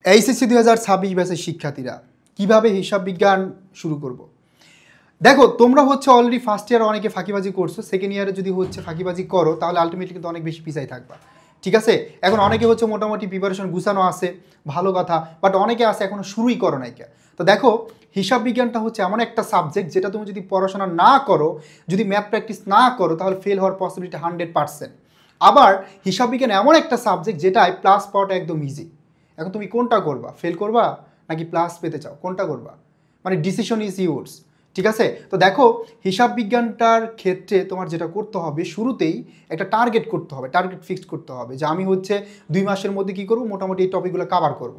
HSC 2026 ব্যাচের শিক্ষার্থীরা কিভাবে হিসাব বিজ্ঞান শুরু করব। দেখো তোমরা হচ্ছে অলরেডি ফার্স্ট ইয়ারে অনেকে ফাঁকিবাজি করছো, সেকেন্ড ইয়ারে যদি হচ্ছে ফাঁকিবাজি করো তাহলে আলটিমেটলি কিন্তু অনেক বেশি পিছাই থাকবা। ঠিক আছে, এখন অনেকে হচ্ছে মোটামুটি প্রিপারেশন গুছানো আছে, ভালো কথা, বাট অনেকে আছে এখনো শুরুই করো নাই। তো দেখো হিসাব বিজ্ঞানটা হচ্ছে এমন একটা সাবজেক্ট যেটা তুমি যদি পড়াশোনা না করো, যদি ম্যাথ প্র্যাকটিস না করো তাহলে ফেল হওয়ার পসিবিলিটি 100%। আবার হিসাব বিজ্ঞান এমন একটা সাবজেক্ট যেটায় প্লাস পাওয়াটা একদম ইজি। এখন তুমি কোনটা করবা, ফেল করবা নাকি প্লাস পেতে চাও, কোনটা করবা, মানে ডিসিশন ইজ ইউর্স। ঠিক আছে, তো দেখো হিসাব বিজ্ঞানটার ক্ষেত্রে তোমার যেটা করতে হবে, শুরুতেই একটা টার্গেট করতে হবে, টার্গেট ফিক্সড করতে হবে যে আমি হচ্ছে 2 মাসের মধ্যে কি করব, মোটামুটি এই টপিকগুলো কভার করব।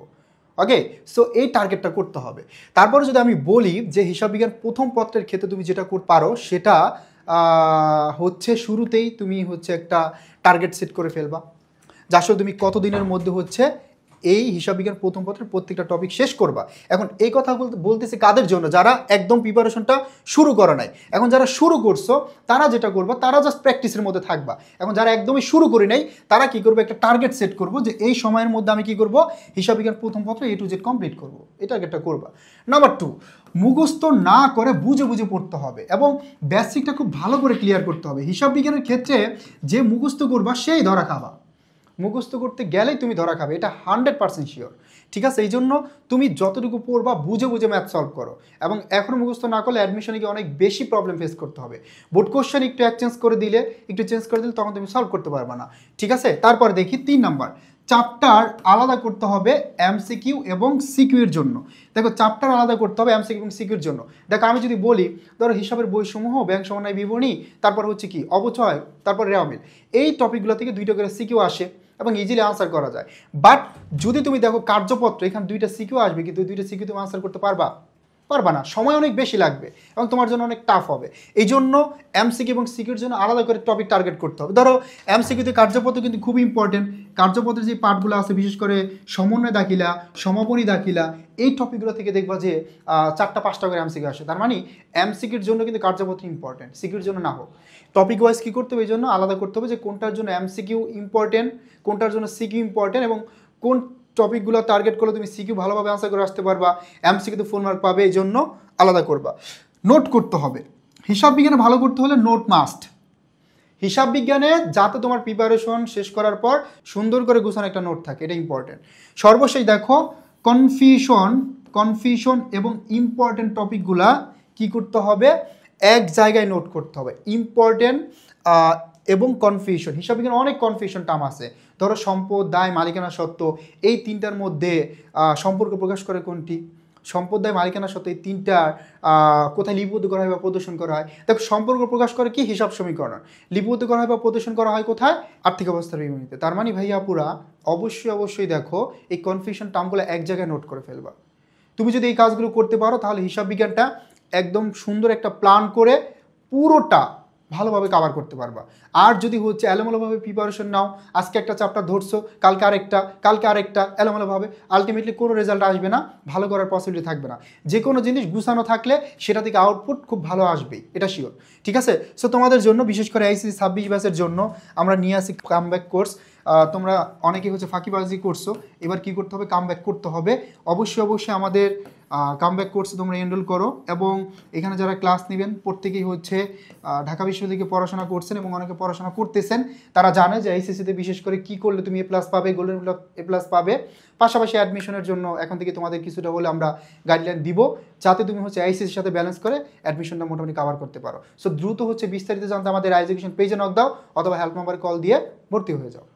ওকে, সো এই টার্গেটটা করতে হবে। তারপরে যদি আমি বলি যে হিসাব বিজ্ঞান প্রথম পত্রের ক্ষেত্রে তুমি যেটা করতে পারো সেটা হচ্ছে শুরুতেই তুমি হচ্ছে একটা টার্গেট সেট করে ফেলবা, যার সাথে তুমি কতদিনের মধ্যে হচ্ছে এই হিসাব বিজ্ঞান প্রথম পত্রের প্রত্যেকটা টপিক শেষ করবা। এখন এই কথা বলতেছি কাদের জন্য, যারা একদম প্রিপারেশনটা শুরু করে নাই। এখন যারা শুরু করছো তারা যেটা করবা, তারা জাস্ট প্র্যাকটিসের মধ্যে থাকবা। এখন যারা একদমই শুরু করে নাই তারা কি করবে, একটা টার্গেট সেট করবো যে এই সময়ের মধ্যে আমি কি করব, হিসাব বিজ্ঞান প্রথম পত্র A to Z কমপ্লিট করবো, এই টার্গেটটা করবা। নাম্বার 2, মুখস্থ না করে বুঝে বুঝে পড়তে হবে এবং বেসিকটা খুব ভালো করে ক্লিয়ার করতে হবে। হিসাব বিজ্ঞানের ক্ষেত্রে যে মুখস্থ করবা সেই ধরা খাবা, মুখস্থ করতে গেলেই তুমি ধরা খাবে, এটা 100% শিওর। ঠিক আছে, এই জন্য তুমি যতটুকু পড়বা বুঝে বুঝে ম্যাথ সলভ করো। এবং এখন মুখস্থ না করলে অ্যাডমিশনে গিয়ে অনেক বেশি প্রবলেম ফেস করতে হবে। বোর্ড কোশ্চেন একটু চেঞ্জ করে দিলে তখন তুমি সলভ করতে পারবে না। ঠিক আছে, তারপর দেখি 3 নাম্বার, চ্যাপ্টার আলাদা করতে হবে এমসিকিউ এবং সিকিউ এর জন্য। দেখো চ্যাপ্টার আলাদা করতে হবে এমসিকিউ এবং সিকিউর জন্য। দেখো আমি যদি বলি, ধরো হিসাবের বইসমূহ, ব্যাংক সমন্বয় বিবরণী, তারপর হচ্ছে কি অবচয়, তারপর রেওয়ামিল, এই টপিকগুলো থেকে 2টা করে সিকিউ আসে এবং ইজিলি আনসার করা যায়। বাট যদি তুমি দেখো কার্যপত্র, এখানে 2টা সিকিউ আসবে, কিন্তু 2টা সিকিউ তুমি আনসার করতে পারবা না, সময় অনেক বেশি লাগবে এবং তোমার জন্য অনেক টাফ হবে। এই জন্য এমসিকিউ এবং সিকিউর জন্য আলাদা করে টপিক টার্গেট করতে হবে। ধরো এমসিকিউতে কার্যপত্র কিন্তু খুবই ইম্পর্টেন্ট, কার্যপত্রের যে পার্টগুলো আছে বিশেষ করে সমন্বয় দাখিলা, সমাপনী দাখিলা, এই টপিকগুলো থেকে দেখবা যে 4টা-5টা করে এমসিকিউ আসে। তার মানে এমসিকিউর জন্য কিন্তু কার্যপত্র ইম্পর্টেন্ট, সিকিউর জন্য না হোক। টপিক ওয়াইজ কী করতে হবে, এই জন্য আলাদা করতে হবে যে কোনটার জন্য এমসিকিউ ইম্পর্টেন্ট, কোনটার জন্য সিকিউ ইম্পর্টেন্ট, এবং কোন টপিকগুলো টার্গেট করলে তুমি সিকিউ ভালোভাবে আনসার করে আসতে পারবা, এমসিকিউতে ফুল মার্ক পাবে, এই জন্য আলাদা করবা। নোট করতে হবে, হিসাব বিজ্ঞানে ভালো করতে হলে নোট মাস্ট। হিসাব বিজ্ঞানে যাতে তোমার প্রিপারেশন শেষ করার পর সুন্দর করে গুছানো একটা নোট থাকে, এটা ইম্পর্টেন্ট। সর্বশেষ দেখো কনফিউশন এবং ইম্পর্টেন্ট টপিকগুলা কি করতে হবে, এক জায়গায় নোট করতে হবে। ইম্পর্টেন্ট এবং কনফিউশন, হিসাব বিজ্ঞানে অনেক কনফিউশন টার্ম আছে। ধরো সম্পদ, দায়, মালিকানা সত্ত্ব, এই 3টার মধ্যে সম্পর্ক প্রকাশ করে কোনটি, সম্পদ, দায়, মালিকানা সত্ত্ব, এই 3টার কোথায় লিপিবদ্ধ করা হয় বা প্রদর্শন করা হয়। দেখো সম্পর্ক প্রকাশ করে কি, হিসাব সমীকরণ, লিপিবদ্ধ করা হয় বা প্রদর্শন করা হয় কোথায়, আর্থিক অবস্থার বিবরণীতে। তার মানে ভাইয়া পুরা অবশ্যই দেখো এই কনফিউশন টার্মগুলো এক জায়গায় নোট করে ফেলবা। তুমি যদি এই কাজগুলো করতে পারো তাহলে হিসাব বিজ্ঞানটা একদম সুন্দর একটা প্ল্যান করে পুরোটা ভালোভাবে কভার করতে পারবা। আর যদি হচ্ছে এলোমেলোভাবে প্রিপারেশন নাও, আজকে একটা চ্যাপ্টার ধরছো, কালকে আরেকটা এলোমেলোভাবে, আলটিমেটলি কোনো রেজাল্ট আসবে না, ভালো করার পসিবিলিটি থাকবে না। যে কোনো জিনিস গুছানো থাকলে সেটা থেকে আউটপুট খুব ভালো আসবেই, এটা শিওর। ঠিক আছে, সো তোমাদের জন্য বিশেষ করে এইচএসসি 26 ব্যাচের জন্য আমরা নিয়ে আসি কামব্যাক কোর্স। তোমরা অনেকেই হচ্ছে ফাঁকিবাজি করছো, এবার কি করতে হবে, কামব্যাক করতে হবে। অবশ্যই আমাদের কামব্যাক কোর্সে তোমরা এনরোল করো এবং এখানে যারা ক্লাস নেবেন প্রত্যেকেই হচ্ছে ঢাকা বিশ্ববিদ্যালয় থেকে পড়াশোনা করছেন এবং অনেকে পড়াশোনা করতেছেন। তারা জানে যে এইচএসসিতে বিশেষ করে কি করলে তুমি A+ পাবে, গোল্ডেন A+ পাবে। পাশাপাশি অ্যাডমিশনের জন্য এখন থেকে তোমাদের কিছুটা হলে আমরা গাইডলাইন দিব, যাতে তুমি হচ্ছে এইচএসসির সাথে ব্যালেন্স করে অ্যাডমিশনটা মোটামুটি কভার করতে পারো। সো দ্রুত হচ্ছে বিস্তারিত জানতে আমাদের এডুকেশন পেজে নক দাও অথবা হেল্প নাম্বারে কল দিয়ে ভর্তি হয়ে যাও।